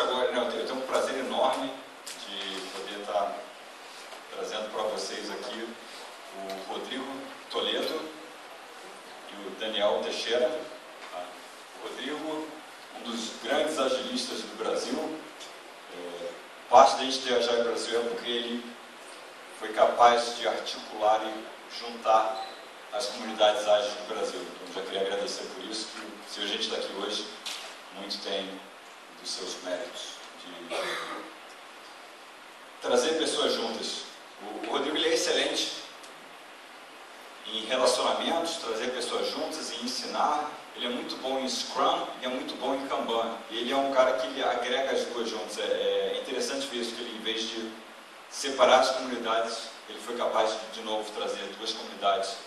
agora, né, eu tenho um prazer enorme de poder estar trazendo para vocês aqui o Rodrigo Toledo e o Daniel Teixeira. O Rodrigo, um dos grandes agilistas do Brasil. Parte da gente ter Agile Brasil é porque ele foi capaz de articular e juntar as comunidades ágeis do Brasil. Então, já queria agradecer por isso, que se a gente está aqui hoje, muito tem dos seus méritos de trazer pessoas juntas. O Rodrigo ele é excelente em relacionamentos, trazer pessoas juntas e ensinar. Ele é muito bom em Scrum e é muito bom em Kanban. E ele é um cara que ele agrega as duas juntas. É interessante ver isso, que ele, em vez de separar as comunidades, ele foi capaz de novo, trazer duas comunidades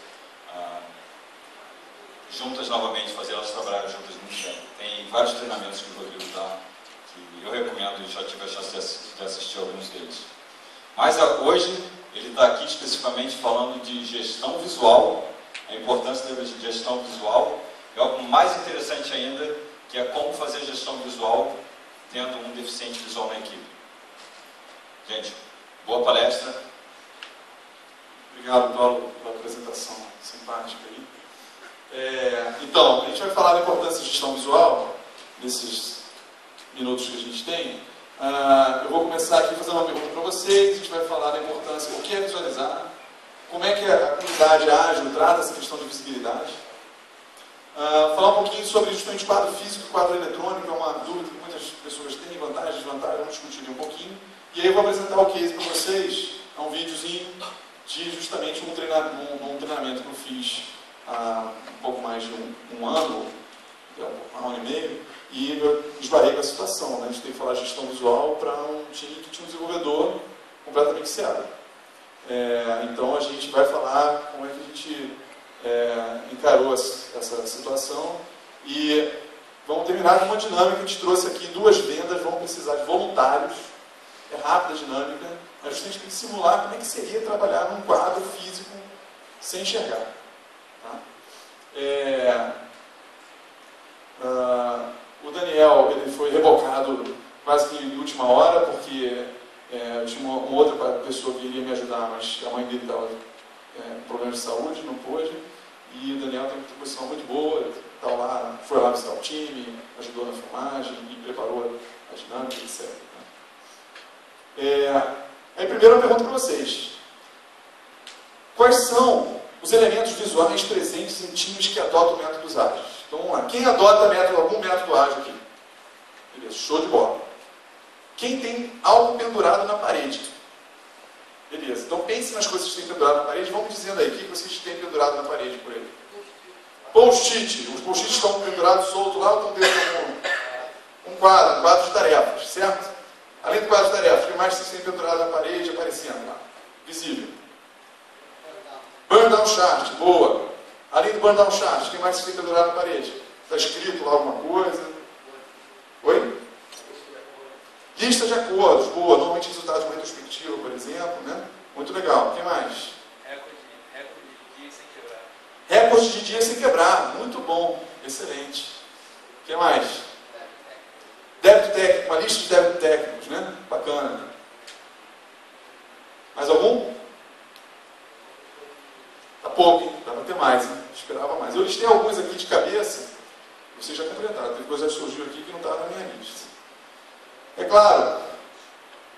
juntas novamente, fazer elas trabalharem juntas muito bem. Tem vários treinamentos que o Rodrigo dá, que eu recomendo, e já tive a chance de assistir alguns deles. Mas hoje ele está aqui especificamente falando de gestão visual, a importância da gestão visual, e algo mais interessante ainda, que é como fazer gestão visual tendo um deficiente visual na equipe. Gente, boa palestra. Obrigado, Paulo, pela apresentação simpática aí. Então, a gente vai falar da importância da gestão visual, nesses minutos que a gente tem. Eu vou começar aqui fazendo uma pergunta para vocês, a gente vai falar da importância, o que é visualizar, como é que a comunidade ágil trata essa questão de visibilidade. Falar um pouquinho sobre justamente quadro físico e quadro eletrônico, é uma dúvida que muitas pessoas têm, vantagem, desvantagem, vamos discutir um pouquinho. E aí eu vou apresentar o case para vocês, é um videozinho de justamente um treinamento que eu fiz há um pouco mais de um ano, um ano e meio, e eu esbarrei com a situação, né? A gente tem que falar gestão visual para um time que tinha um desenvolvedor completamente viciado. Então a gente vai falar como é que a gente encarou essa situação e vamos terminar com uma dinâmica que a gente trouxe aqui, duas vendas, vão precisar de voluntários, é rápida a dinâmica, mas a gente tem que simular como é que seria trabalhar num quadro físico sem enxergar. Tá? O Daniel ele foi rebocado quase que de última hora, porque eu tinha uma outra pessoa que iria me ajudar, mas a mãe dele estava com problemas de saúde, não pôde. E o Daniel tem uma posição muito boa, foi lá visitar o time, ajudou na filmagem e preparou a dinâmica, etc. Aí primeiro eu pergunto para vocês, quais são os elementos visuais presentes em times que adotam métodos ágeis? Então vamos lá, quem adota algum método ágil aqui? Beleza, show de bola. Quem tem algo pendurado na parede? Beleza, então pense nas coisas que têm pendurado na parede, vamos dizendo aí, o que vocês têm pendurado na parede por aí? Post-it, os post-its estão pendurados soltos lá ou estão dentro de um quadro de tarefas, certo? Além do quadro de tarefas, o que mais vocês têm pendurado na parede aparecendo lá? Visível. Burn down chart, boa. Além do burn down chart, o que mais vocês têm pendurado na parede? Está escrito lá alguma coisa? Oi? Lista de acordos, boa. Normalmente resultado de uma retrospectiva, por exemplo, né? Muito legal. O que mais? Recorde de dia sem quebrar. Recorde de dia sem quebrar. Muito bom. Excelente. O que mais? Débito técnico, uma lista de débitos técnicos, né? Bacana. Mais algum? Tá pouco, hein? Dá para ter mais, hein? Esperava mais. Eu listei alguns aqui de cabeça. Vocês já completaram. Teve coisa que surgiu aqui que não estava na minha lista. É claro,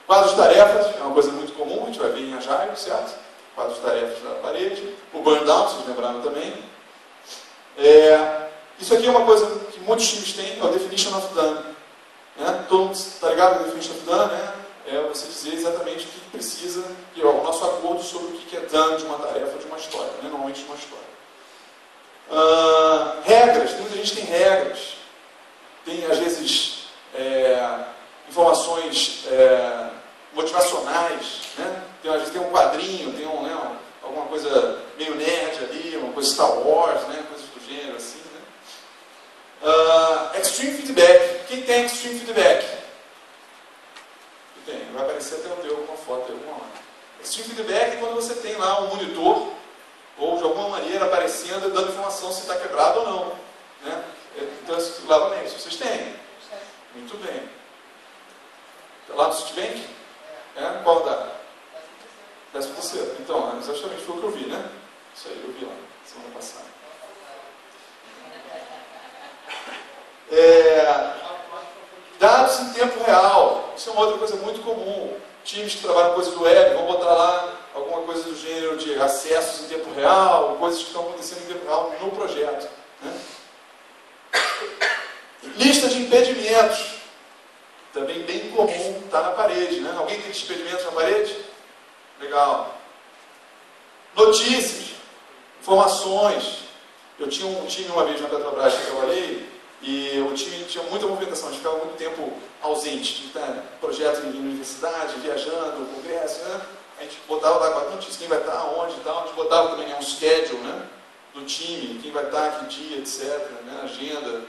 quadro de tarefas é uma coisa muito comum, a gente vai ver em Agile, certo? Quadro de tarefas na parede. O burn down, vocês lembraram também. Isso aqui é uma coisa que muitos times têm, é o definition of done. Né? Todo mundo está ligado com o definition of done, né? É você dizer exatamente o que precisa, e o nosso acordo sobre o que é done de uma tarefa, de uma história, né? Normalmente de uma história. Regras, muita gente tem regras. Tem, às vezes, informações motivacionais, né? Às vezes tem um quadrinho, tem alguma coisa meio nerd ali, uma coisa Star Wars, né? Coisas do gênero assim, né? Extreme Feedback. Quem tem Extreme Feedback? Tem, vai aparecer até o teu alguma foto alguma hora. Extreme Feedback é quando você tem lá um monitor, ou de alguma maneira aparecendo, dando informação se está quebrado ou não, né? Então, novamente, vocês têm? Muito bem. Lá no Citibank? Qual andar? 13º. Então, exatamente foi o que eu vi, né? Isso aí, eu vi lá, semana passada. Dados em tempo real. Isso é uma outra coisa muito comum. Times que trabalham com coisas do web vão botar lá alguma coisa do gênero de acessos em tempo real, coisas que estão acontecendo em tempo real no projeto. Né? Lista de impedimentos. Também bem comum, está na parede. Né? Alguém tem impedimentos na parede? Legal. Notícias, informações. Eu tinha um time uma vez na Petrobras que eu trabalhei, e o time tinha muita movimentação, a gente ficava muito tempo ausente, de projetos em universidade, viajando, congresso, né? A gente botava lá com a notícia, quem vai estar, onde e tal, a gente botava também um schedule, né? Do time, quem vai estar, que dia, etc., né? Agenda.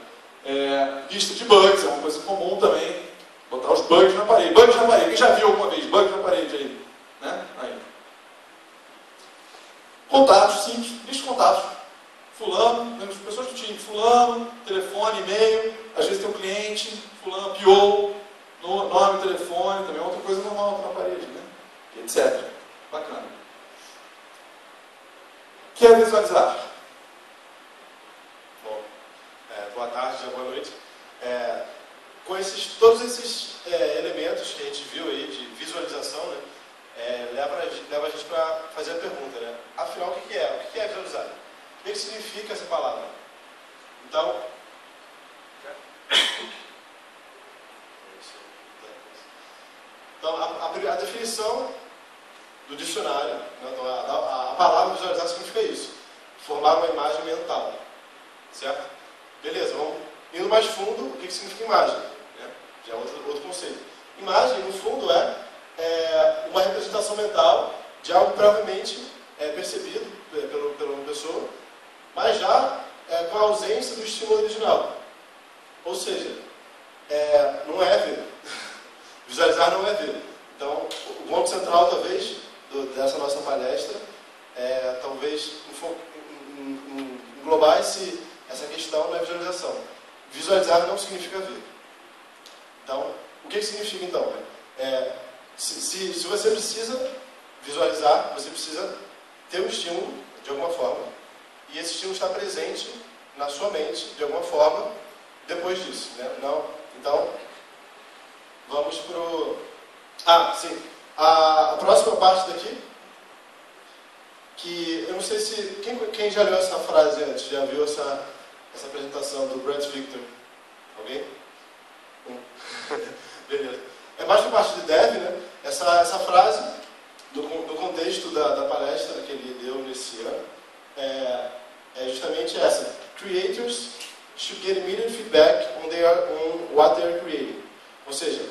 Lista de bugs, é uma coisa comum também, botar os bugs na parede. Bugs na parede, quem já viu alguma vez bugs na parede aí? Né? Aí. Contatos, simples, lista de contatos. Fulano, as pessoas do time, fulano, telefone, e-mail, às vezes tem um cliente, fulano, PO, nome, telefone, também é outra coisa normal na parede, né? Etc. Bacana. Quer visualizar? Bom, boa tarde, boa noite. Com todos esses elementos que a gente viu aí de visualização, né, leva a gente para fazer a pergunta, né? Afinal, o que é? O que é visualizar? O que significa essa palavra? Então, a definição do dicionário, né? Então, a palavra visualizar significa isso: formar uma imagem mental, certo? Beleza, vamos indo mais fundo. O que significa imagem? Né? Já é outro conceito. Imagem, no fundo, é uma representação mental de algo previamente percebido pela pessoa, mas já com a ausência do estímulo original. Ou seja, não é ver. Visualizar não é ver. Então, o ponto central, talvez, dessa nossa palestra talvez englobar essa questão na visualização. Visualizar não significa ver. Então, o que significa, então? Se você precisa visualizar, você precisa ter um estímulo, de alguma forma, e esse estímulo está presente na sua mente, de alguma forma, depois disso. Né? Então, vamos para o... sim. A próxima parte daqui, que eu não sei se... Quem já leu essa frase antes? Já viu essa apresentação do Brett Victor? Alguém? Beleza. É mais para a parte de Dev, né? Essa frase, do contexto da palestra que ele deu nesse ano, é justamente essa: Creators should get immediate feedback on what they are creating. Ou seja,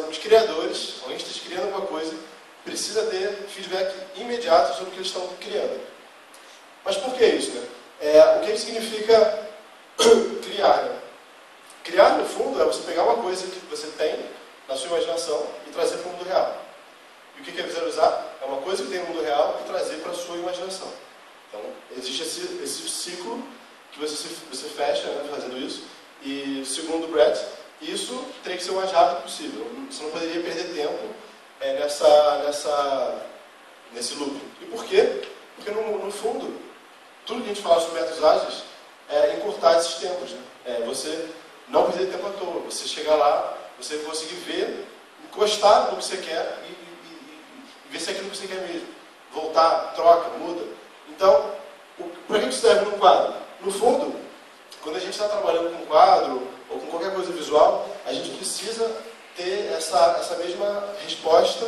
os criadores, alguém que está criando alguma coisa, precisa ter feedback imediato sobre o que eles estão criando. Mas por que isso, né? O que significa criar, né? Criar, no fundo, é você pegar uma coisa que você tem na sua imaginação e trazer para o mundo real. E o que é visualizar? É uma coisa que tem no mundo real e trazer para a sua imaginação. Então, existe esse ciclo que você fecha, né, fazendo isso. E, segundo o Brett, isso teria que ser o mais rápido possível. Você não poderia perder tempo nesse loop. E por quê? Porque, no fundo, tudo que a gente fala sobre métodos ágeis é encurtar esses tempos. Né? Você não perder tempo à toa. Você chegar lá, você conseguir ver, encostar no que você quer e ver se é aquilo que você quer mesmo. Voltar, troca, muda. Então, para que serve um quadro? No fundo, quando a gente está trabalhando com quadro ou com qualquer coisa visual, a gente precisa ter essa mesma resposta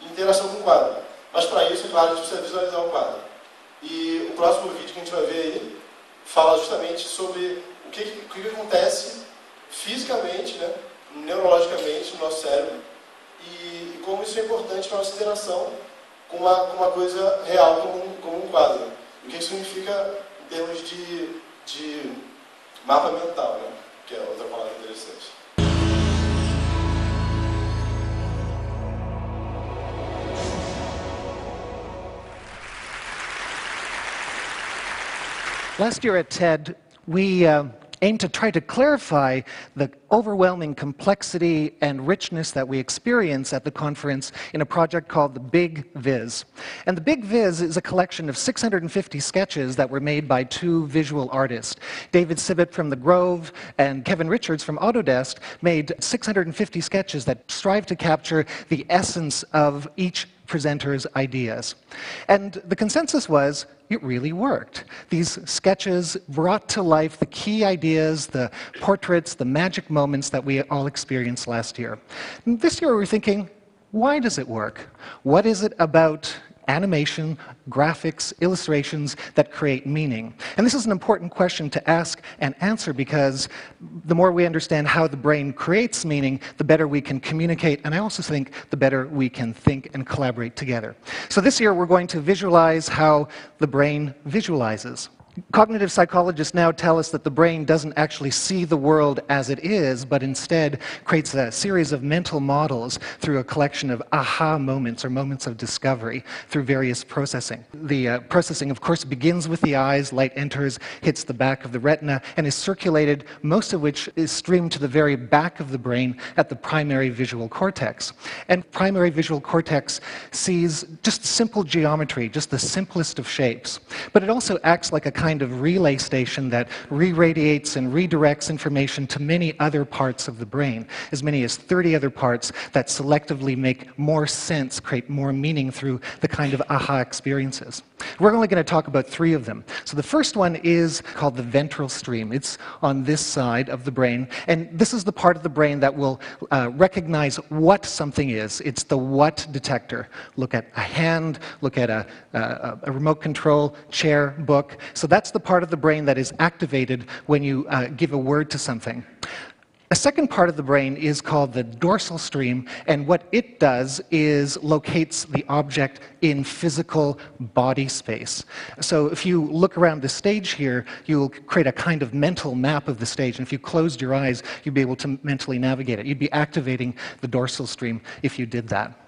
e interação com o quadro. Mas para isso, claro, a gente precisa visualizar o quadro. E o próximo vídeo que a gente vai ver aí fala justamente sobre o que acontece fisicamente, né, neurologicamente no nosso cérebro e como isso é importante para a nossa interação com uma coisa real como um quadro. E o que isso significa em termos de mapa mental, né, que é outra palavra interessante. Last year at TED, we aimed to try to clarify the overwhelming complexity and richness that we experience at the conference in a project called the Big Viz. And the Big Viz is a collection of 650 sketches that were made by two visual artists. David Sibbett from The Grove and Kevin Richards from Autodesk made 650 sketches that strive to capture the essence of each presenter's ideas. And the consensus was, it really worked. These sketches brought to life the key ideas, the portraits, the magic moments that we all experienced last year. And this year we were thinking, why does it work? What is it about animation, graphics, illustrations that create meaning? And this is an important question to ask and answer, because the more we understand how the brain creates meaning, the better we can communicate, and I also think the better we can think and collaborate together. So this year we're going to visualize how the brain visualizes. Cognitive psychologists now tell us that the brain doesn't actually see the world as it is, but instead creates a series of mental models through a collection of aha moments, or moments of discovery, through various processing. The processing, of course, begins with the eyes. Light enters, hits the back of the retina, and is circulated, most of which is streamed to the very back of the brain at the primary visual cortex. And primary visual cortex sees just simple geometry, just the simplest of shapes. But it also acts like a kind of relay station that re-radiates and redirects information to many other parts of the brain, as many as 30 other parts that selectively make more sense, create more meaning through the kind of aha experiences. We're only going to talk about 3 of them. So the first one is called the ventral stream. It's on this side of the brain, and this is the part of the brain that will recognize what something is. It's the what detector. Look at a hand, look at a remote control, chair, book. So that's the part of the brain that is activated when you give a word to something. A second part of the brain is called the dorsal stream, and what it does is locates the object in physical body space. So if you look around the stage here, you'll create a kind of mental map of the stage, and if you closed your eyes, you'd be able to mentally navigate it. You'd be activating the dorsal stream if you did that.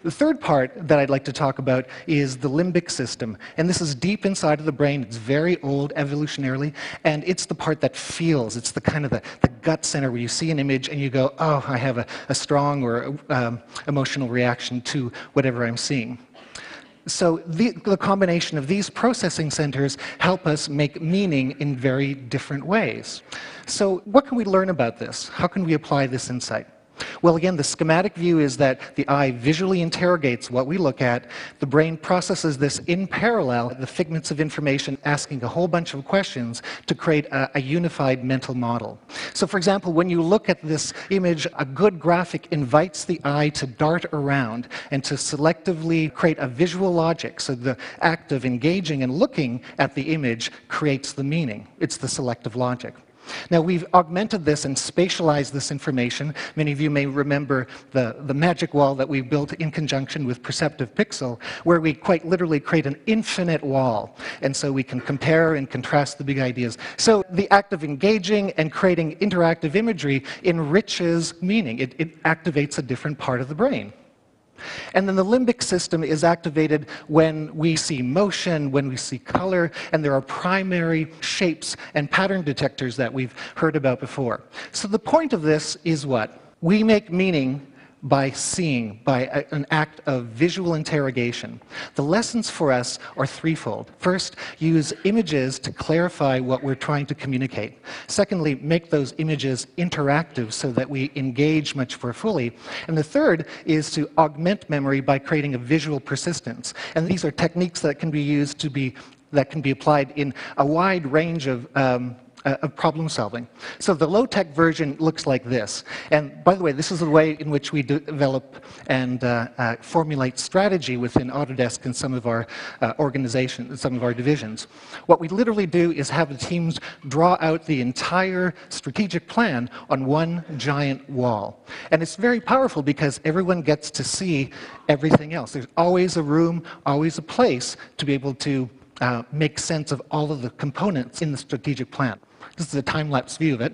The third part that I'd like to talk about is the limbic system, and this is deep inside of the brain. It's very old evolutionarily, and it's the part that feels. It's the kind of the gut center where you see an image and you go, oh, I have a strong or emotional reaction to whatever I'm seeing. So the combination of these processing centers help us make meaning in very different ways. So what can we learn about this? How can we apply this insight? Well, again, the schematic view is that the eye visually interrogates what we look at. The brain processes this in parallel, the figments of information, asking a whole bunch of questions to create a unified mental model. So, for example, when you look at this image, a good graphic invites the eye to dart around and to selectively create a visual logic. So the act of engaging and looking at the image creates the meaning. It's the selective logic. Now, we've augmented this and spatialized this information. Many of you may remember the magic wall that we built in conjunction with Perceptive Pixel, where we quite literally create an infinite wall. And so we can compare and contrast the big ideas. So the act of engaging and creating interactive imagery enriches meaning. It activates a different part of the brain. And then the limbic system is activated when we see motion, when we see color, and there are primary shapes and pattern detectors that we've heard about before. So the point of this is what? We make meaning by seeing, by an act of visual interrogation. The lessons for us are threefold. First, use images to clarify what we're trying to communicate. Secondly, make those images interactive so that we engage much more fully. And the third is to augment memory by creating a visual persistence. And these are techniques that can be used that can be applied in a wide range of problem solving. So the low-tech version looks like this. And by the way, this is the way in which we develop and formulate strategy within Autodesk and some of our organizations, some of our divisions. What we literally do is have the teams draw out the entire strategic plan on one giant wall. And it's very powerful because everyone gets to see everything else. There's always a room, always a place to be able to make sense of all of the components in the strategic plan. This is a time-lapse view of it.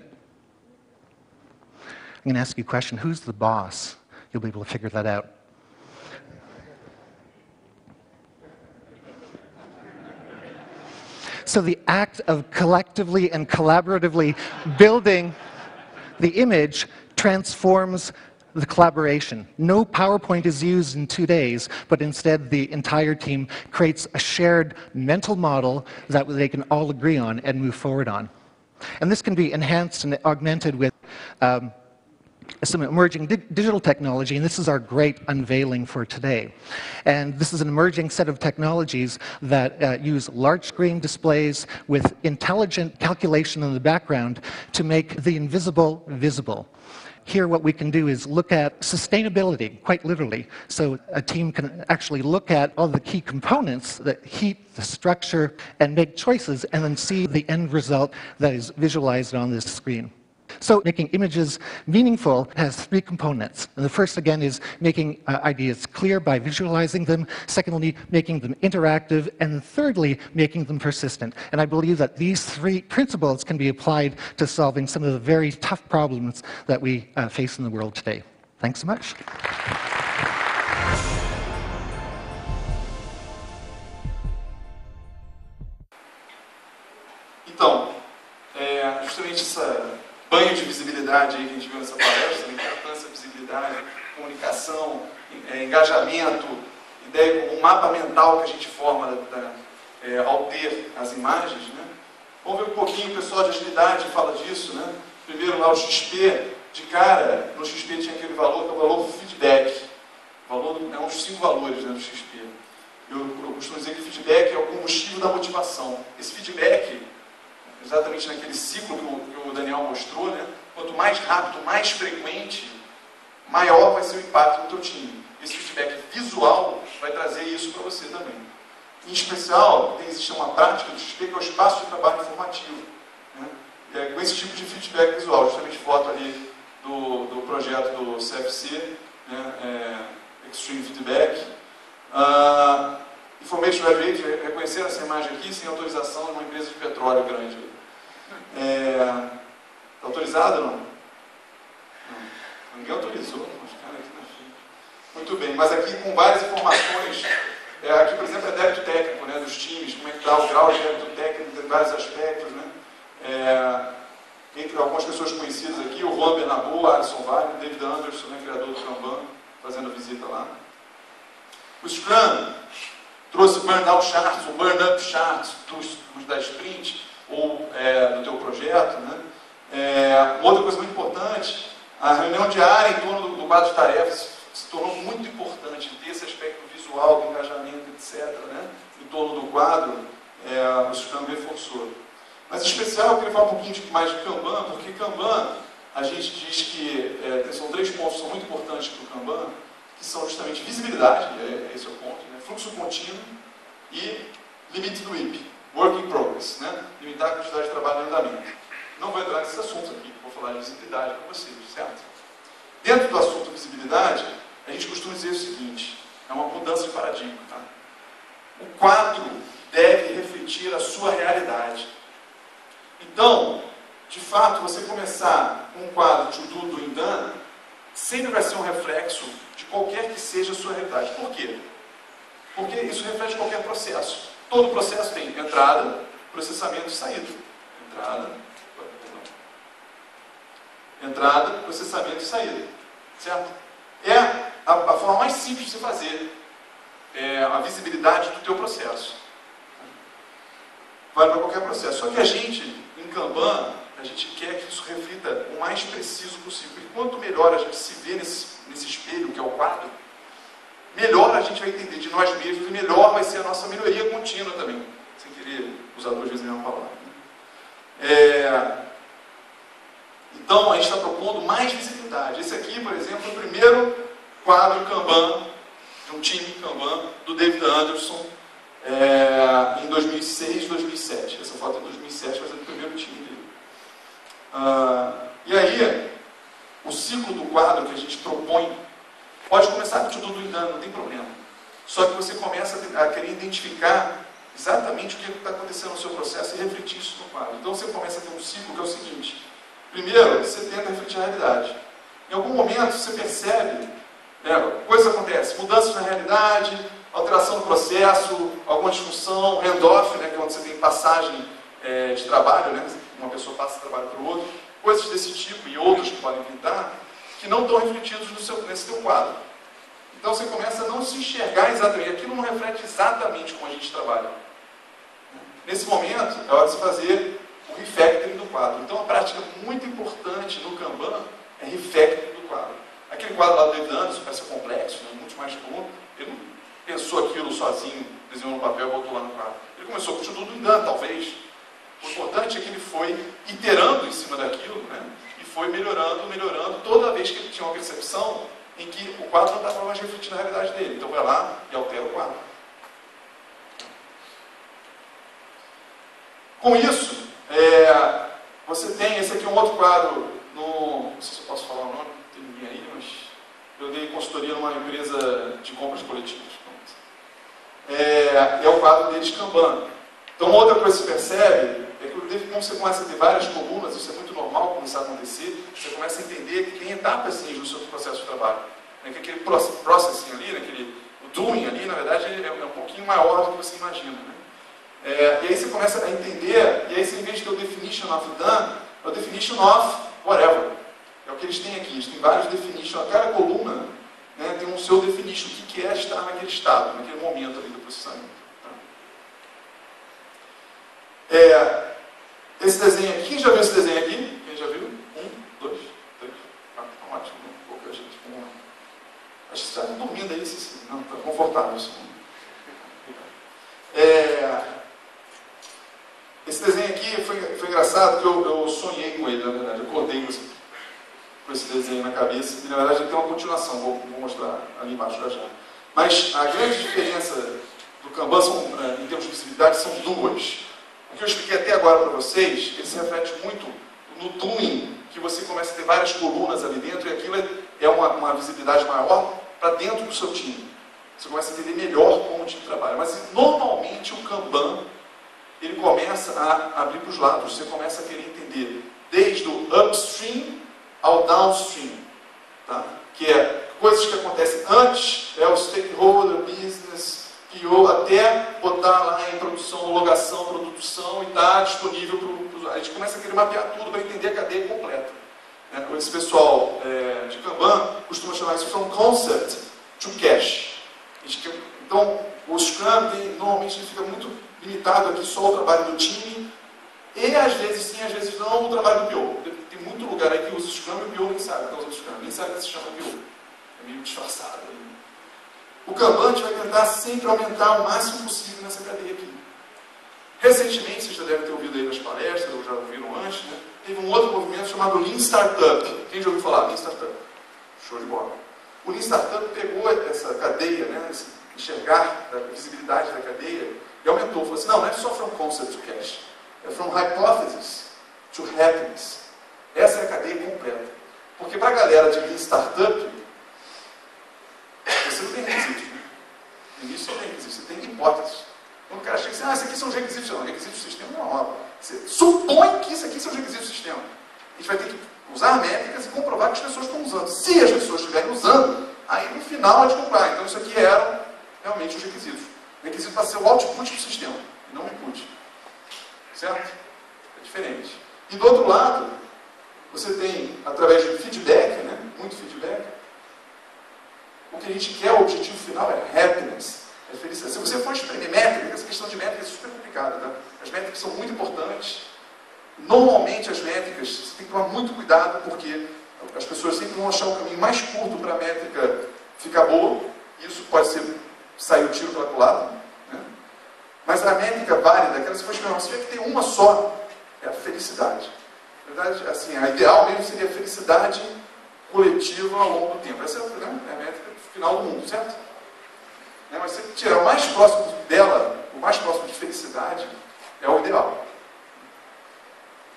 I'm going to ask you a question. Who's the boss? You'll be able to figure that out. So the act of collectively and collaboratively building the image transforms the collaboration. No PowerPoint is used in 2 days, but instead the entire team creates a shared mental model that they can all agree on and move forward on. And this can be enhanced and augmented with some emerging digital technology, and this is our great unveiling for today. And this is an emerging set of technologies that use large screen displays with intelligent calculation in the background to make the invisible visible. Here what we can do is look at sustainability, quite literally. So a team can actually look at all the key components, the heat, the structure, and make choices, and then see the end result that is visualized on this screen. So making images meaningful has 3 components. And the first, again, is making ideas clear by visualizing them. Secondly, making them interactive. And thirdly, making them persistent. And I believe that these 3 principles can be applied to solving some of the very tough problems that we face in the world today. Thanks so much. Então, justamente essa banho de visibilidade aí que a gente viu nessa palestra, importância, visibilidade, comunicação, engajamento, ideia como um mapa mental que a gente forma ao ter as imagens, né? Vamos ver um pouquinho, o pessoal de agilidade fala disso, né? Primeiro lá o XP, de cara, no XP tinha aquele valor que é o valor feedback. O valor é uns 5 valores, né, do XP. Eu costumo dizer que feedback é o combustível da motivação. Esse feedback, exatamente naquele ciclo que o Daniel mostrou, né? Quanto mais rápido, mais frequente, maior vai ser o impacto no teu time. Esse feedback visual vai trazer isso para você também. Em especial, existe uma prática do XP que é o espaço de trabalho informativo, né? Com esse tipo de feedback visual, justamente foto ali do projeto do CFC, né? Extreme Feedback. Information Graduate, reconheceram essa imagem aqui sem autorização de uma empresa de petróleo grande. Está autorizado ou não? Não? Ninguém autorizou. Os caras aqui na frente. Muito bem, mas aqui com várias informações. Aqui, por exemplo, é débito técnico, né, dos times, como é que está o grau de débito técnico em vários aspectos, né? Entre algumas pessoas conhecidas aqui, o Juan Bernabou, Alisson Wagner, David Anderson, né, criador do Kanban, fazendo a visita lá. O Scrum trouxe burnout charts, ou burn-up charts da sprint, ou do teu projeto, né? Outra coisa muito importante, a reunião diária em torno do quadro de tarefas se tornou muito importante, ter esse aspecto visual, do engajamento, etc., né? Em torno do quadro, o Scrum reforçou. Mas, em especial, eu queria falar um pouquinho mais de Kanban, porque Kanban, a gente diz que são 3 pontos que são muito importantes para o Kanban, que são justamente visibilidade, esse é o ponto, né? Fluxo contínuo e limite do WIP, Work in Progress, né? Limitar a quantidade de trabalho em andamento. Não vou entrar nesses assuntos aqui, vou falar de visibilidade para vocês, certo? Dentro do assunto visibilidade, a gente costuma dizer o seguinte, é uma mudança de paradigma, tá? O quadro deve refletir a sua realidade. Então, de fato, você começar um quadro de tudo do Indana, sempre vai ser um reflexo de qualquer que seja a sua realidade. Por quê? Porque isso reflete qualquer processo. Todo processo tem entrada, processamento e saída. Entrada, processamento e saída. Certo? É a forma mais simples de se fazer. É a visibilidade do teu processo. Vai para qualquer processo. Só que a gente, em Kanban, a gente quer que isso reflita o mais preciso possível. E quanto melhor a gente se vê nesse espelho, que é o quadro, melhor a gente vai entender de nós mesmos e melhor vai ser a nossa melhoria contínua também. Sem querer usar 2 vezes a mesma palavra. Então, a gente está propondo mais visibilidade. Esse aqui, por exemplo, é o primeiro quadro Kanban, de um time Kanban, do David Anderson, em 2006, 2007. Essa foto é de 2007, mas é do primeiro time dele. E aí, o ciclo do quadro que a gente propõe pode começar com tudo do Indana, não tem problema. Só que você começa a querer identificar exatamente o que está acontecendo no seu processo e refletir isso no quadro. Então você começa a ter um ciclo que é o seguinte. Primeiro, você tenta refletir a realidade. Em algum momento você percebe, coisas acontecem, mudanças na realidade, alteração do processo, alguma disfunção, handoff, né, que é onde você tem passagem de trabalho, né, uma pessoa passa de trabalho para o outro, coisas desse tipo e outros que podem pintar, que não estão refletidos nesse teu quadro. Então você começa a não se enxergar exatamente, aquilo não reflete exatamente como a gente trabalha. Nesse momento, é hora de se fazer o refactoring do quadro. Então, a prática muito importante no Kanban é refactoring do quadro. Aquele quadro lá do Edano, isso parece complexo, né? Muito mais comum. Ele não pensou aquilo sozinho, desenhou no papel e botou lá no quadro. Ele começou com tudo em Dan, talvez. O importante é que ele foi iterando em cima daquilo, né? E foi melhorando, melhorando, toda vez que ele tinha uma percepção em que o quadro não estava mais refletindo a realidade dele. Então, vai lá e altera o quadro. Com isso, você tem, esse aqui é um outro quadro, não sei se eu posso falar o nome, não tem ninguém aí, mas eu dei consultoria numa empresa de compras coletivas. É o quadro deles Kanban. Então, uma outra coisa que você percebe é que como você começa a ter várias colunas, isso é muito normal começar a acontecer, você começa a entender que tem etapas no seu processo de trabalho. Que aquele processing ali, o doing ali, na verdade, é um pouquinho maior do que você imagina. Né? E aí você começa a entender, e aí você, em vez de ter o definition of done, é o definition of whatever. É o que eles têm aqui, eles têm vários definitions, cada coluna, né, tem um seu definition, o que é estar naquele estado, naquele momento ali do processamento. Esse desenho aqui, quem já viu esse desenho aqui? Quem já viu? 1, 2, 3, 4, ótimo, pouca gente. Acho que você está dormindo aí, não, está confortável isso. Esse desenho aqui foi engraçado, porque eu sonhei com ele, na verdade. Eu acordei com esse desenho na cabeça, e na verdade ele tem uma continuação, vou mostrar ali embaixo já. Mas a grande diferença do Kanban, em termos de visibilidade, são duas. O que eu expliquei até agora para vocês, ele se reflete muito no doing, que você começa a ter várias colunas ali dentro, e aquilo é uma visibilidade maior para dentro do seu time. Você começa a entender melhor como o time trabalha. Mas, normalmente, o Kanban, ele começa a abrir para os lados. Você começa a querer entender desde o upstream ao downstream. Tá? Que é coisas que acontecem antes, o stakeholder, business, PO, até botar lá em produção, homologação, produção e estar disponível para... A gente começa a querer mapear tudo para entender a cadeia completa. Esse pessoal de Kanban costuma chamar isso from concept to cash. Então, o Scrum normalmente ele fica muito limitado aqui só ao trabalho do time e às vezes sim, às vezes não, o trabalho do PO. Tem muito lugar aí que usa o Scrum e o PO nem sabe que usa o Scrum, nem sabe que se chama PO. É meio disfarçado. O Kanban a gente vai tentar sempre aumentar o máximo possível nessa cadeia aqui. Recentemente, vocês já devem ter ouvido aí nas palestras, ou já ouviram antes, né? Teve um outro movimento chamado Lean Startup. Quem já ouviu falar? Lean Startup. Show de bola. O Lean Startup pegou essa cadeia, né, esse enxergar da visibilidade da cadeia, e aumentou. Falou assim, não é só from concept to cash. É from hypothesis to happiness. Essa é a cadeia completa. Porque para a galera de Lean Startup, você não tem requisitos. Né? No início você não tem requisitos, você tem hipóteses. Quando o cara chega assim, esses aqui são os requisitos. Não, requisitos do sistema é uma obra. Você supõe que isso aqui são os requisitos do sistema. A gente vai ter que usar métricas e comprovar que as pessoas estão usando. Se as pessoas estiverem usando, aí no final é de comprar. Então isso aqui eram realmente os requisitos. O requisito para ser o output do sistema, e não o input. Certo? É diferente. E do outro lado, você tem, através de feedback, né, muito feedback, o que a gente quer, o objetivo final é happiness, é felicidade. Se você for espremer métrica, essa questão de métrica é super complicada. Tá? As métricas são muito importantes. Normalmente as métricas, você tem que tomar muito cuidado, porque as pessoas sempre vão achar o caminho mais curto para a métrica ficar boa. Isso pode ser sair o tiro pela culatra. Né? Mas a métrica válida, aquela que você for espremer, você tiver que ter uma só, é a felicidade. Na verdade, assim, a ideal mesmo seria a felicidade coletiva ao longo do tempo. Essa é a métrica final do mundo, certo? Mas se tirar o mais próximo dela, o mais próximo de felicidade, é o ideal.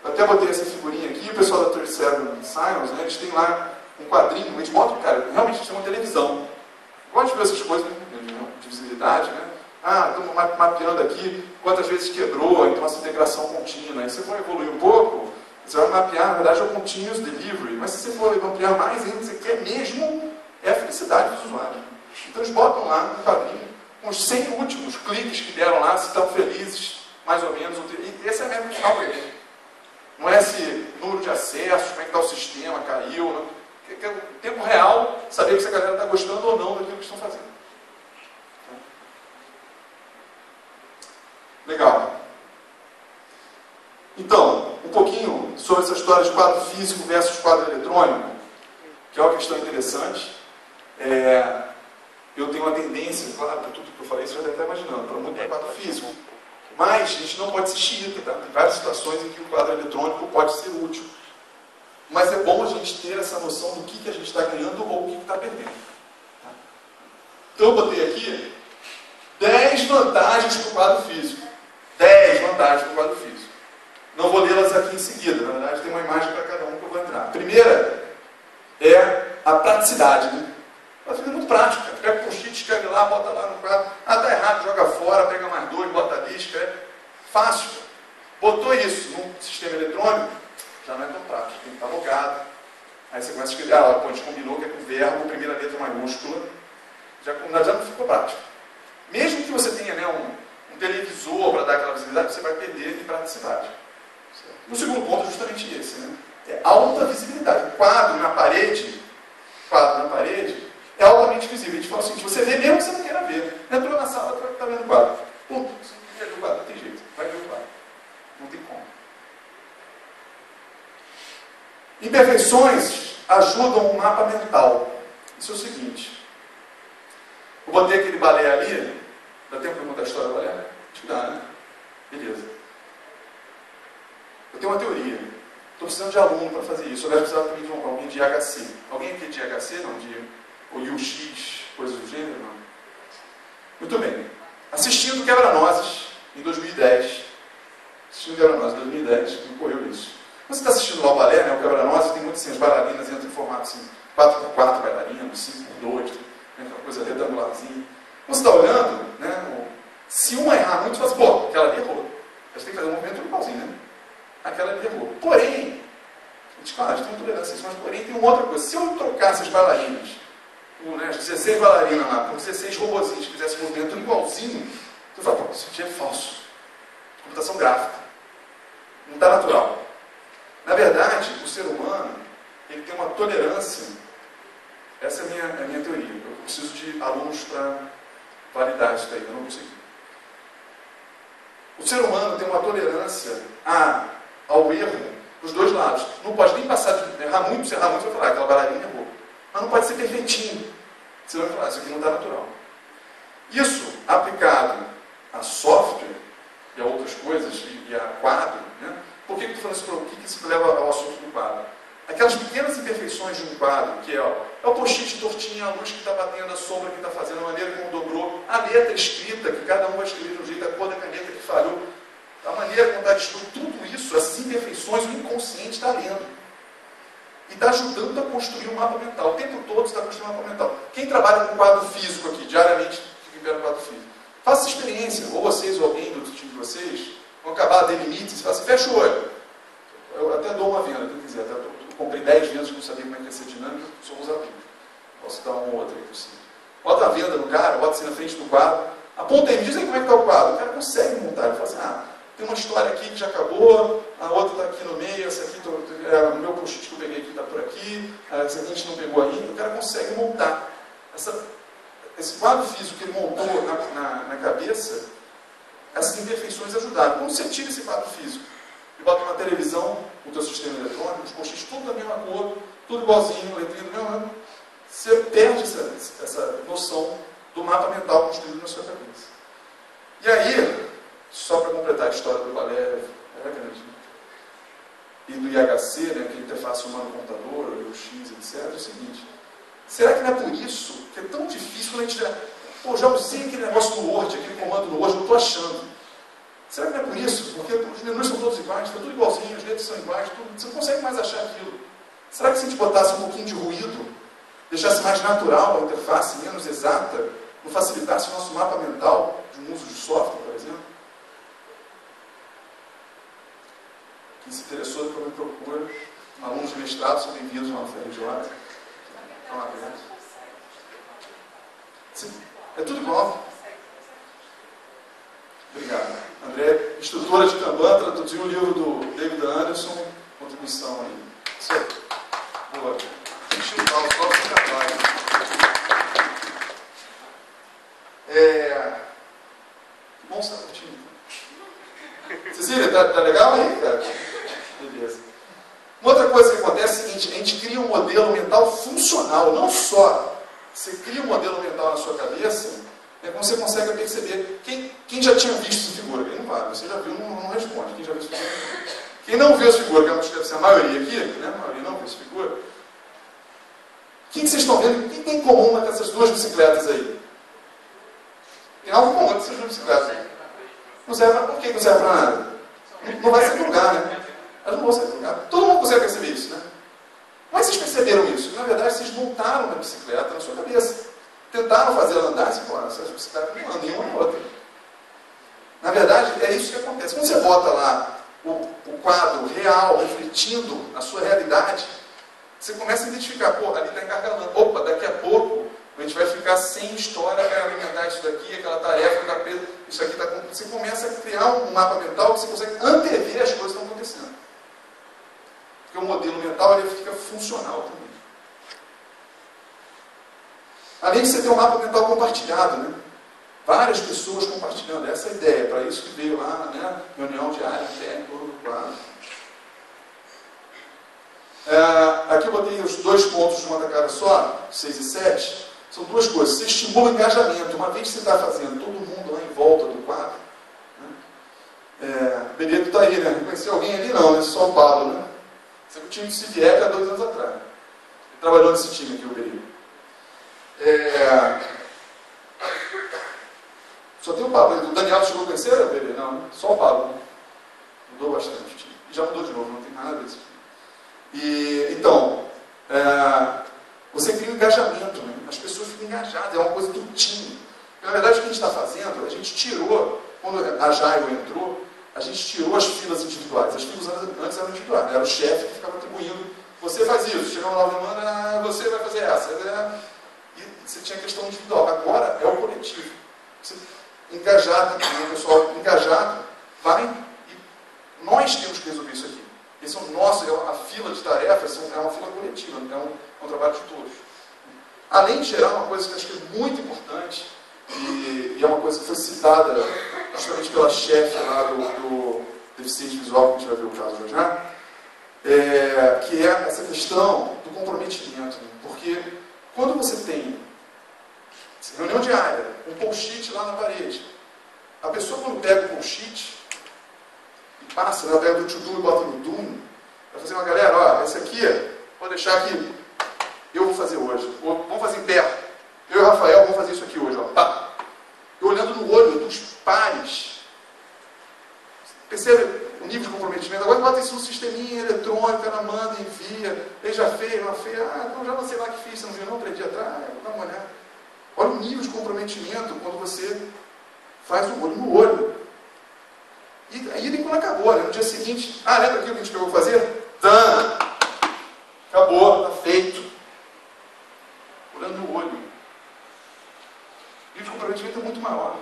Eu até botei essa figurinha aqui, o pessoal da 37 Science, né, eles têm lá um quadrinho, eles botam, cara, realmente eles têm uma televisão. Gosto de ver essas coisas, né, de visibilidade, né? Estamos mapeando aqui quantas vezes quebrou, então essa integração contínua. Aí você for evoluir um pouco, você vai mapear, na verdade, é o continuous delivery, mas se você for ampliar mais ainda, você quer mesmo é a felicidade dos usuários. Então eles botam lá no quadrinho com os 100 últimos cliques que deram lá, se estão felizes, mais ou menos. E esse é mesmo o final para ele. Não é esse número de acessos, como é que está o sistema, caiu. Não. Que é o tempo real, saber se a galera está gostando ou não daquilo que estão fazendo. Legal. Então, um pouquinho sobre essa história de quadro físico versus quadro eletrônico, que é uma questão interessante. Eu tenho uma tendência, claro, por tudo que eu falei, você já deve estar imaginando, para muito quadro físico. Mas a gente não pode ser xiita, tá? Tem várias situações em que o quadro eletrônico pode ser útil. Mas é bom a gente ter essa noção do que a gente está ganhando ou o que está perdendo. Tá? Então eu botei aqui 10 vantagens para o quadro físico. 10 vantagens para o quadro físico. Não vou lê-las aqui em seguida, na verdade tem uma imagem para cada um que eu vou entrar. A primeira é a praticidade. Né? Ela fica muito prática. Pega o post-it, escreve lá, bota lá no quadro. Ah, está errado, joga fora, pega mais 2, bota ali, escreve. Fácil. Botou isso num sistema eletrônico, já não é tão prático, tem que estar logado. Aí você começa a escrever, a gente combinou que é com o verbo, primeira letra maiúscula, já não ficou prático. Mesmo que você tenha, né, um televisor para dar aquela visibilidade, você vai perder de praticidade. O segundo ponto é justamente esse, né? É alta visibilidade. O quadro na parede é altamente visível. A gente fala o seguinte, você vê mesmo que você não queira ver. Entrou na sala, está vendo o quadro. Pum, você não quer ver o quadro, não tem jeito. Vai ver o quadro. Não tem como. Imperfeições ajudam o mapa mental. Isso é o seguinte. Eu botei aquele balé ali. Dá tempo de contar a história do balé? Acho que dá, né? Beleza. Eu tenho uma teoria. Estou precisando de aluno para fazer isso. Eu vai precisar também de alguém de IHC. Alguém aqui de IHC? Não, ou UX, coisas do gênero? Não. Muito bem. Assistindo Quebra-Nozes em 2010. Assistindo Quebra-Nozes em 2010, me ocorreu isso. Quando você está assistindo lá o balé, né, o Quebra-Nozes, tem muito assim, as bailarinas entram em formato assim, 4x4 bailarinos, 5x2, né, aquela coisa retangularzinha. Quando você está olhando, né, se uma errar muito, você fala assim, pô, aquela ali errou. A gente tem que fazer um movimento igualzinho, né? Aquela ali errou. Porém, claro, a gente tem tolerância a isso, mas porém tem uma outra coisa. Se eu trocasse as bailarinas, né, as 16 bailarinas lá, com 16 robozinhos que fizessem um movimento igualzinho, você fala, pô, isso aqui é falso. Computação gráfica. Não está natural. Na verdade, o ser humano, ele tem uma tolerância. Essa é a minha teoria. Eu preciso de alunos para validar isso daí, eu não consegui. O ser humano tem uma tolerância ao erro dos dois lados. Não pode nem passar de errar muito, se errar muito, você vai falar, aquela bailarina errou. Mas não pode ser perfeitinho. Você vai falar, isso aqui não está natural. Isso, aplicado a software e a outras coisas, e a quadro, né? Por que eu estou falando isso? O que isso leva ao assunto do quadro? Aquelas pequenas imperfeições de um quadro, que é o post-it tortinho, a luz que está batendo, a sombra que está fazendo, a maneira como dobrou, a letra escrita, que cada um vai escrever de um jeito, a cor da caneta que falhou, a maneira como está escrito, tudo isso, essas imperfeições, o inconsciente está lendo. E está ajudando a construir um mapa mental. O tempo todo está construindo um mapa mental. Quem trabalha com quadro físico aqui, diariamente, fica vendo quadro físico. Faça essa experiência, ou vocês ou alguém do time de vocês, vão acabar, delimite, você fala assim, fecha o olho. Eu até dou uma venda, quem quiser. Eu comprei 10 vendas, não sabia como é que ia ser dinâmica, somos amigos. Posso dar uma ou outra aí possível. Bota a venda no cara, bota assim na frente do quadro, aponta aí, me diz aí como é que está o quadro. O cara consegue montar, ele fala assim, tem uma história aqui que já acabou, a outra está aqui no meio, essa aqui, o meu post-it que eu peguei aqui está por aqui, essa aqui a gente não pegou ainda, o cara consegue montar. Esse quadro físico que ele montou na cabeça, essas imperfeições ajudaram. Quando você tira esse quadro físico e bota uma televisão, o teu sistema eletrônico, os post-its tudo da mesma cor, tudo igualzinho, letrinha do mesmo ano, você perde essa noção do mapa mental construído na sua cabeça. E aí, só para completar a história do balé, grande, né? E do IHC, né, que é interface humano-computador, o UX, etc., é o seguinte, será que não é por isso que é tão difícil quando a gente já usei aquele negócio no Word, aquele comando no Word, não estou achando. Será que não é por isso? Porque os menus são todos iguais, está tudo igualzinho, as letras são iguais, você não consegue mais achar aquilo. Será que se a gente botasse um pouquinho de ruído, deixasse mais natural a interface, menos exata, não facilitasse o nosso mapa mental de um uso de software, por exemplo? Quem se interessou, depois me procura. Alunos de mestrado são bem-vindos ao FRJ. É tudo igual. André, instrutora de Kanban, traduziu o livro do David Anderson, contribuição aí. Isso aí. Boa. Chutar os próprios trabalhos. Que bom você está curtindo. Cecília, tá legal aí, cara? Beleza. Uma outra coisa que acontece é o seguinte, a gente cria um modelo mental funcional, não só você cria um modelo mental na sua cabeça, como você consegue perceber. Quem já tinha visto essa figura? Quem não vai? Você já viu, não responde. Quem já viu essa figura? Quem não viu essa figura, que eu acho que deve ser a maioria aqui, né? A maioria não viu essa figura. O que vocês estão vendo? O que tem em comum com essas duas bicicletas aí? Tem algo comum com essas duas bicicletas. Não serve para... Por que não serve para nada? Não vai ser lugar, né? Elas não vão ser lugar. Todo mundo consegue perceber isso, né? Como é que vocês perceberam isso? Na verdade, vocês montaram uma bicicleta na sua cabeça. Tentaram fazer ela andar, assim, pô, essas bicicletas não andam nenhuma na outra. Na verdade, é isso que acontece. Quando você bota lá o quadro real, refletindo a sua realidade, você começa a identificar, pô, ali está engargalando. Opa, daqui a pouco a gente vai ficar sem história para alimentar isso daqui, aquela tarefa que está presa, isso aqui está... Você começa a criar um mapa mental que você consegue antever as coisas que estão acontecendo. Porque o modelo mental ele fica funcional também. Além de você ter um mapa mental compartilhado, né? Várias pessoas compartilhando. Essa é a ideia, para isso que veio lá, né? Reunião diária, interna, todo o quadro. Aqui eu botei os 2 pontos de uma tacada só, 6 e 7. São 2 coisas. Você estimula o engajamento. Uma vez que você está fazendo todo mundo lá em volta do quadro. Né? Benedito está aí, né? Conheceu alguém ali? Não, né? Só o Paulo, né? Esse é o time do CIVIEC há 2 anos atrás. Ele trabalhou nesse time aqui, o Benedito. Só tem o Pablo. O Daniel chegou a conhecer a Benedito? Não, só o Pablo. Né? Mudou bastante o time. E já mudou de novo, não tem nada a ver com isso. Então, você cria um engajamento, né? As pessoas ficam engajadas, é uma coisa do time. Na verdade, o que a gente está fazendo, a gente tirou, quando a Jairo entrou, a gente tirou as filas individuais. As filas antes eram individuais, era o chefe que ficava atribuindo, você faz isso, chega uma nova semana, você vai fazer essa. E você tinha a questão individual. Agora é o coletivo. Você, engajado, o pessoal engajado, vai e nós temos que resolver isso aqui. Esse é o nosso, a fila de tarefas é uma fila coletiva, é um trabalho de todos. Além de gerar uma coisa que eu acho que é muito importante, e é uma coisa que foi citada justamente pela chefe lá do deficiente visual, que a gente vai ver o caso hoje, né? Que é essa questão do comprometimento. Né? Porque quando você tem reunião diária, um post-it lá na parede, a pessoa quando pega o post-it e passa, ela pega do to-do e bota no doom, vai fazer uma galera, ó, esse aqui, vou deixar aqui, eu vou fazer hoje, ou vamos fazer em pé, eu e o Rafael vamos fazer isso aqui hoje, ó, pá. Eu olhando no olho dos pares, percebe o nível de comprometimento? Agora bota isso no sisteminha eletrônico, ela manda, envia, ele já fez, não, já não sei lá que fiz, você não viu não, 3 dias atrás, dá uma olhada. Olha o nível de comprometimento quando você faz o olho no olho. E aí nem quando acabou, né? No dia seguinte, lembra aquilo que a gente pegou fazer? Acabou, está feito. Olhando no olho. O nível de comprometimento é muito maior.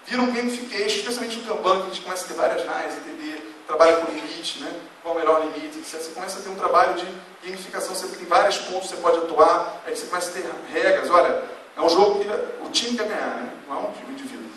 Vira um gamification, especialmente no Kanban, que a gente começa a ter várias RAIs, entender, trabalha com limite, né? Qual é o melhor limite, etc. Você começa a ter um trabalho de gamificação, você tem vários pontos que você pode atuar, aí você começa a ter regras. Olha, é um jogo que o time quer ganhar, né? Não é um time indivíduo.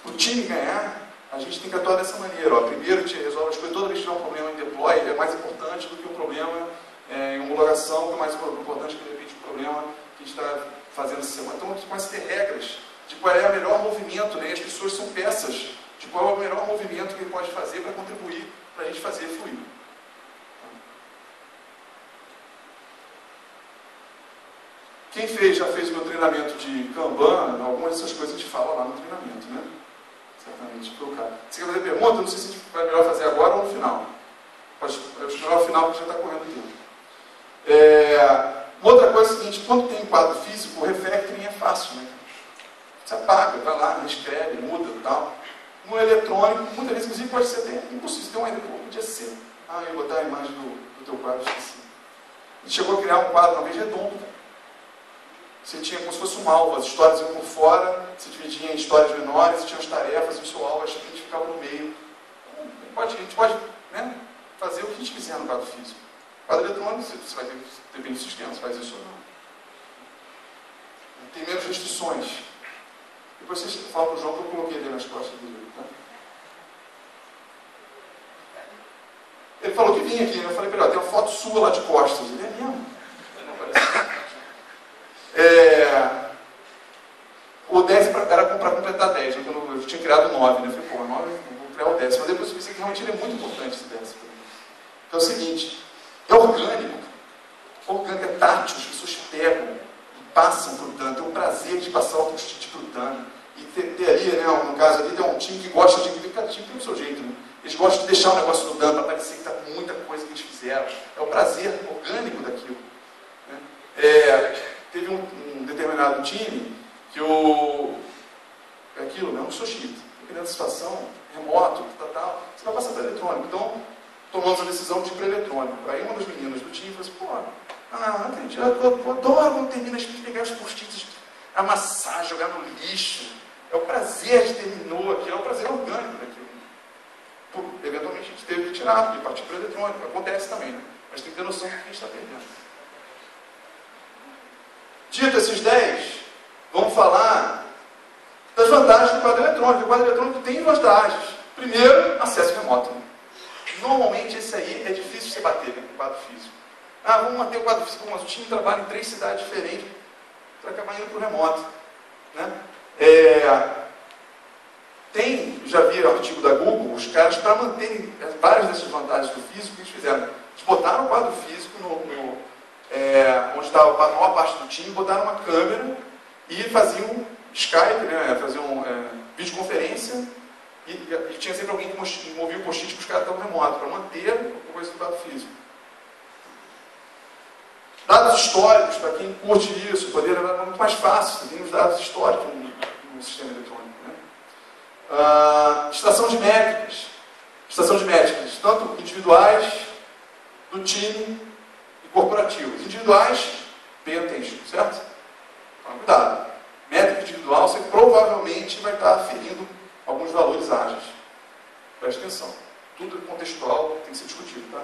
O time ganhar, a gente tem que atuar dessa maneira. Ó. Primeiro, a gente resolve as coisas, toda vez que tiver um problema em deploy, é mais importante do que um problema em homologação, que é mais importante que, de repente, um problema que a gente está fazendo essa semana. Então, a gente começa a ter regras de qual é o melhor movimento, né? As pessoas são peças de qual é o melhor movimento que ele pode fazer para contribuir para a gente fazer fluir. Quem já fez o meu treinamento de Kanban, algumas dessas coisas a gente fala lá no treinamento, né? Certamente foi o cara. Você quer fazer pergunta? Não sei se é melhor fazer agora ou no final. Acho melhor no final, porque já está correndo o tempo. Uma outra coisa é a seguinte, quando tem quadro físico, o refactoring é fácil, né? Você apaga, vai lá, reescreve, muda e tal. No eletrônico, muitas vezes, inclusive, pode ser até impossível. Tem uma ideia, podia ser. Eu vou botar a imagem do teu quadro, esqueci. A gente chegou a criar um quadro uma vez redondo, cara. você tinha como se fosse um alvo, as histórias iam por fora, você dividia em histórias menores, tinha as tarefas, e o seu alvo, a gente ficava no meio. A gente pode, né, fazer o que a gente quiser no quadro físico. No quadro eletrônico, você vai ter, depende do sistema, você faz isso ou não. Tem menos restrições. Depois você fala para o João que eu coloquei ali nas costas dele. Tá? Ele falou que vinha aqui, eu falei para ele, ó, tem uma foto sua lá de costas. Ele é mesmo. O 10 era para completar 10, eu tinha criado 9, né? Eu falei, pô, 9, eu vou criar o 10. Mas depois eu pensei que realmente ele é muito importante esse 10 para mim. Então é o seguinte, é orgânico, é tátil, as pessoas pegam, passam para o dano, tem o prazer de passar o post-it para o dano. E ter ali, né, no caso ali, tem um time que gosta de... Cada time tem o seu jeito, né? Eles gostam de deixar o negócio no dano para parecer que está muita coisa que eles fizeram. É o prazer orgânico daquilo. Né? Teve um determinado time que é aquilo, né? Um sushi. Dependendo da situação, remoto, tal, você vai passar para eletrônico. Então, tomamos a decisão de ir para eletrônico. Aí uma das meninas do time falou assim, pô, não acredito, eu adoro quando termina a gente pegar os post-its, amassar, jogar no lixo. É o prazer de terminou aquilo, é o prazer orgânico daquilo. Eventualmente a gente teve que tirar, e partir para o eletrônico. Acontece também, né? Mas tem que ter noção do que a gente está perdendo. Dito esses 10, vamos falar das vantagens do quadro eletrônico. O quadro eletrônico tem vantagens. Primeiro, acesso remoto. Normalmente esse aí é difícil de você bater, né, com o quadro físico. Vamos manter o quadro físico, mas o time trabalha em 3 cidades diferentes para acabar indo para o remoto. Né? Já vi artigo da Google, os caras, para manterem várias dessas vantagens do físico, o que eles fizeram? Eles botaram o quadro físico onde estava a maior parte do time, botaram uma câmera e faziam Skype, né, faziam videoconferência e tinha sempre alguém que movia o post-it para os caras estavam remotos, para manter a coisa do quadro físico. Dados históricos, para quem curte isso, poder era muito mais fácil, você tem os dados históricos no sistema eletrônico. Extração de métricas. Tanto individuais, do time e corporativos. Individuais, pay attention, certo? Então, cuidado. Métrica individual, você provavelmente vai estar aferindo alguns valores ágeis. Preste atenção. Tudo contextual tem que ser discutido, tá?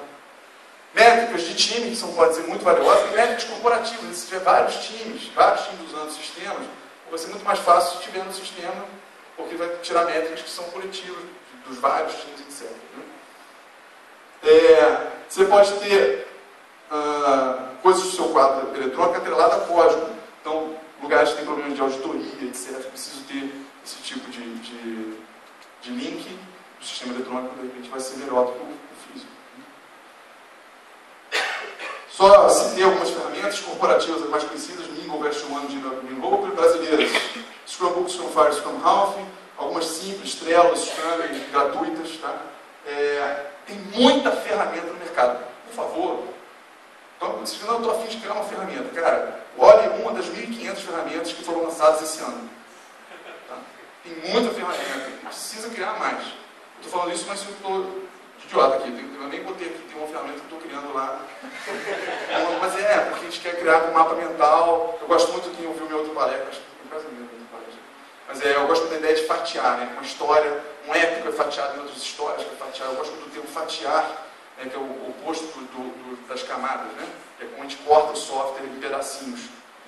Métricas de time, que podem ser muito valiosas, e métricas corporativas. Se tiver vários times usando sistemas, vai ser muito mais fácil se tiver no sistema, porque vai tirar métricas que são coletivas, dos vários times, etc. Você pode ter coisas do seu quadro eletrônico atrelado a código. Então, lugares que têm problemas de auditoria, etc. Preciso ter esse tipo de link. O sistema eletrônico, de repente, vai ser melhor do que o físico. Só citei algumas ferramentas corporativas mais conhecidas, Mingle, version 1 de Mingle, brasileiras. Scrumbook, Scrumfire, Scrumhalf, algumas simples, Trello, Scrum, gratuitas. Tá? Tem muita ferramenta no mercado. Por favor, então, se não estou a fim de criar uma ferramenta, cara, olhe uma das 1.500 ferramentas que foram lançadas esse ano. Tá? Tem muita ferramenta, precisa criar mais. Estou falando isso, mas eu estou de idiota aqui. Eu nem botei aqui, tem uma ferramenta que eu estou criando lá. Mas porque a gente quer criar um mapa mental. Eu gosto muito de quem ouviu meu outro palestra, acho que foi quase mesmo. Mas eu gosto da ideia de fatiar, né? Uma história, um épico é fatiado em outras histórias que é fatiado. Eu gosto do termo fatiar, né? Que é o oposto das camadas, né? Que é como a gente corta o software em pedacinhos,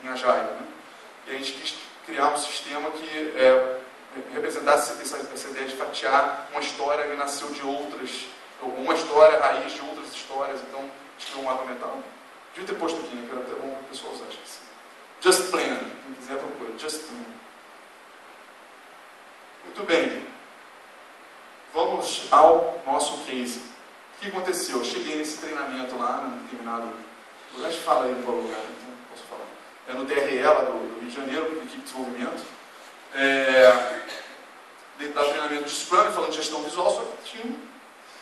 em Agile, né? E a gente quis criar um sistema que representasse essa ideia de fatiar uma história que nasceu de outras, uma história raiz de outras histórias. Então, a gente criou um mapa mental. Devia ter posto aqui, né? Que era até bom que o pessoal usasse assim. Just Plan, quem quiser procura, Just Plan. Muito bem, vamos ao nosso case. O que aconteceu? Eu cheguei nesse treinamento lá, num determinado lugar, a gente fala aí no qual lugar, então posso falar. É no DRE lá do Rio de Janeiro, com a equipe de desenvolvimento. Dentro do treinamento de Scrum, falando de gestão visual, só que tinha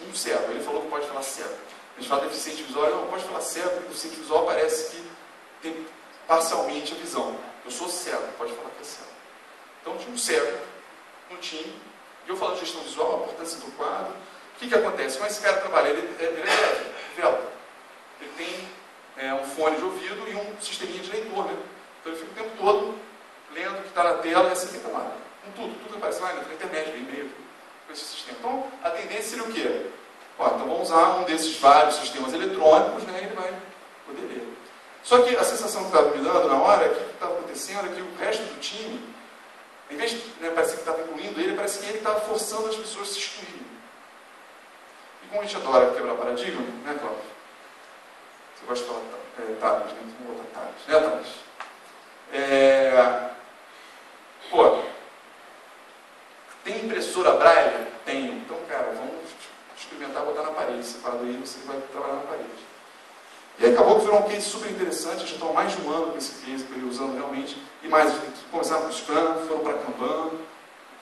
um cego. Ele falou que pode falar cego. A gente fala deficiente visual, ele não pode falar cego, porque deficiente visual parece que tem parcialmente a visão. Eu sou cego, pode falar que é cego. Então tinha um cego no time, e eu falo de gestão visual, a importância do quadro. O que acontece? Como esse cara trabalha? Ele é velho. Ele tem um fone de ouvido e um sisteminha de leitor, né? Então ele fica o tempo todo lendo o que está na tela e assim ele trabalha. Com tudo que aparece lá, na internet, no e-mail, com esse sistema. Então, a tendência seria o quê? Ó, então vamos usar um desses vários sistemas eletrônicos, né, e ele vai poder ler. Só que a sensação que estava me dando na hora, que o que estava acontecendo é que o resto do time, em vez de parecer que estava incluindo ele, parece que ele estava forçando as pessoas a se excluírem. E como a gente adora quebrar paradigma, né, Cláudio? Você gosta de falar Thales, né? Vamos botar Thales, né, Thales? Pô, tem impressora Braille? Tenho. Então, cara, vamos experimentar botar na parede. Separado aí, você vai trabalhar na parede. E aí acabou que virou um case super interessante. A gente está mais de um ano com esse case, usando realmente. E mais, a gente começaram com o Scrum, foram para Kanban.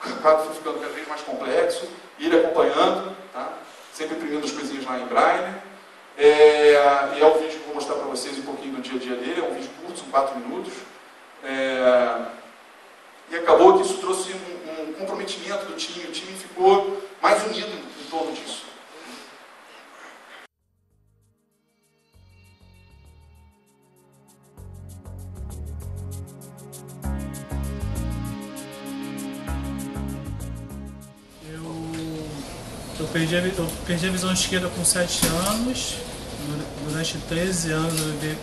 O quadro foi ficando cada vez mais complexo. E ele acompanhando, tá? Sempre imprimindo as coisinhas lá em Braille. E é o vídeo que eu vou mostrar para vocês um pouquinho do dia a dia dele. É um vídeo curto, são 4 minutos. E acabou que isso trouxe um comprometimento do time. O time ficou mais unido em torno disso. Eu perdi a visão esquerda com 7 anos. Durante 13 anos eu vivi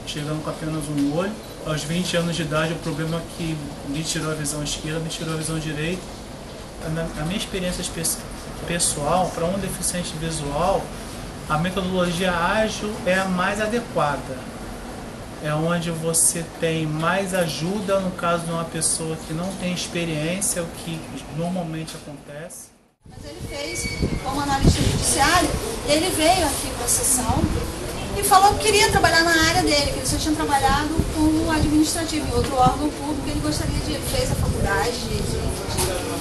chegando com apenas um olho. Aos 20 anos de idade, o problema que me tirou a visão esquerda, me tirou a visão direita. A minha experiência pessoal, para um deficiente visual, a metodologia ágil é a mais adequada. É onde você tem mais ajuda no caso de uma pessoa que não tem experiência, o que normalmente acontece. Mas ele fez como analista judiciário, e ele veio aqui para a sessão e falou que queria trabalhar na área dele, que ele só tinha trabalhado como administrativo em outro órgão público, ele gostaria de, ele fez a faculdade de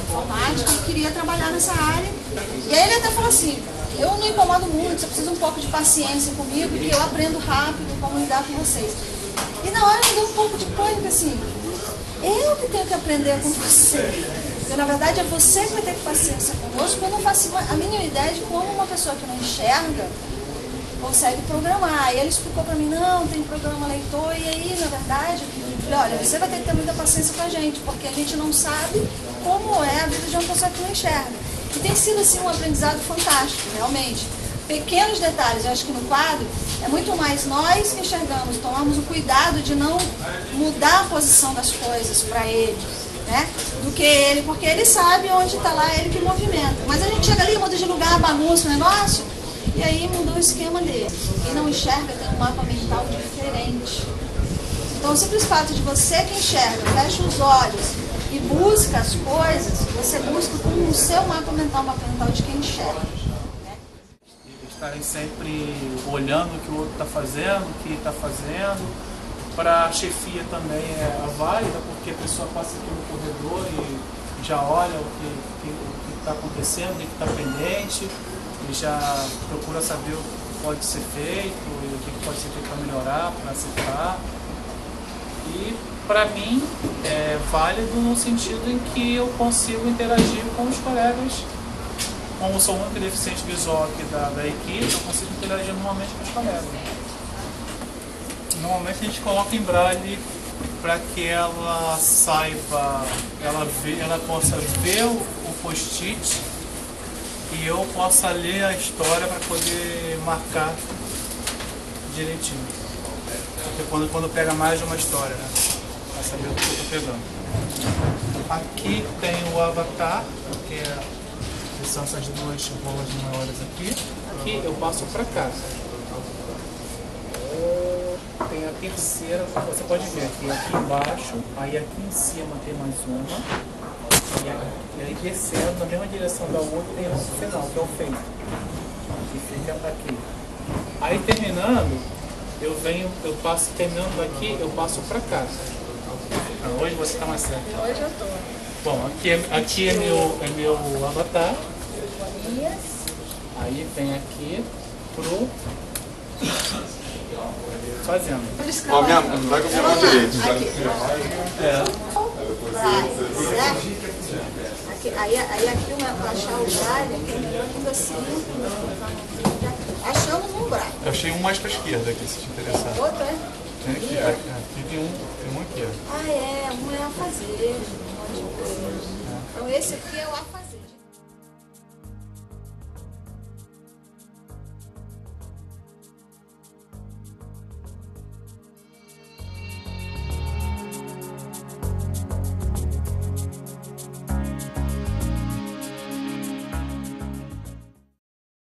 informática e queria trabalhar nessa área. E aí ele até falou assim, eu não incomodo muito, você precisa um pouco de paciência comigo, que eu aprendo rápido como lidar com vocês. E na hora me deu um pouco de pânico, assim, eu que tenho que aprender com você. Porque, na verdade, é você que vai ter que paciência conosco, eu não faço a mínima ideia de como uma pessoa que não enxerga consegue programar. E ele explicou para mim, não, tem programa leitor, e aí, na verdade, eu falei, olha, você vai ter que ter muita paciência com a gente, porque a gente não sabe como é a vida de uma pessoa que não enxerga. E tem sido, assim, um aprendizado fantástico, realmente. Pequenos detalhes, eu acho que no quadro, é muito mais nós que enxergamos, tomamos o cuidado de não mudar a posição das coisas para ele, né, do que ele, porque ele sabe onde está lá, ele que movimenta. Mas a gente chega ali, muda de lugar, bagunça o negócio, e aí mudou o esquema dele. Quem não enxerga tem um mapa mental diferente. Então o simples fato de você que enxerga, fecha os olhos e busca as coisas, você busca com o seu mapa mental de quem enxerga. Né? Estarem sempre olhando o que o outro está fazendo, o que está fazendo. Para a chefia também é válida, porque a pessoa passa aqui no corredor e já olha o que está acontecendo, o que está pendente, e já procura saber o que pode ser feito, e o que pode ser feito para melhorar, para acertar. E para mim é válido no sentido em que eu consigo interagir com os colegas. Como eu sou o único deficiente visual aqui da equipe, eu consigo interagir normalmente com os colegas. Normalmente a gente coloca em Braille para que ela saiba, ela possa ver o post-it e eu possa ler a história para poder marcar direitinho. Porque quando pega mais de uma história, né? Para saber o que eu estou pegando. Aqui tem o avatar, que são essas duas bolas maiores aqui. Aqui eu passo para cá. Tem a terceira, você pode ver aqui embaixo, aí aqui em cima tem mais uma, e aí descendo na mesma direção da outra tem o final, que é o feito, que fica aqui. Aí terminando, eu passo, terminando aqui, eu passo para cá. Hoje você está mais certo. Hoje eu estou. Bom, aqui é meu avatar. Aí vem aqui pro fazendo. Vai com a minha mão direita. Aí aqui para achar o Braille, é melhor ainda assim. Achamos um Braille. Eu achei um mais para a esquerda aqui, se te interessar. Outro é? Tem aqui, aqui tem um aqui. Ah, é. Um é afazejo. Então esse aqui é o afazejo.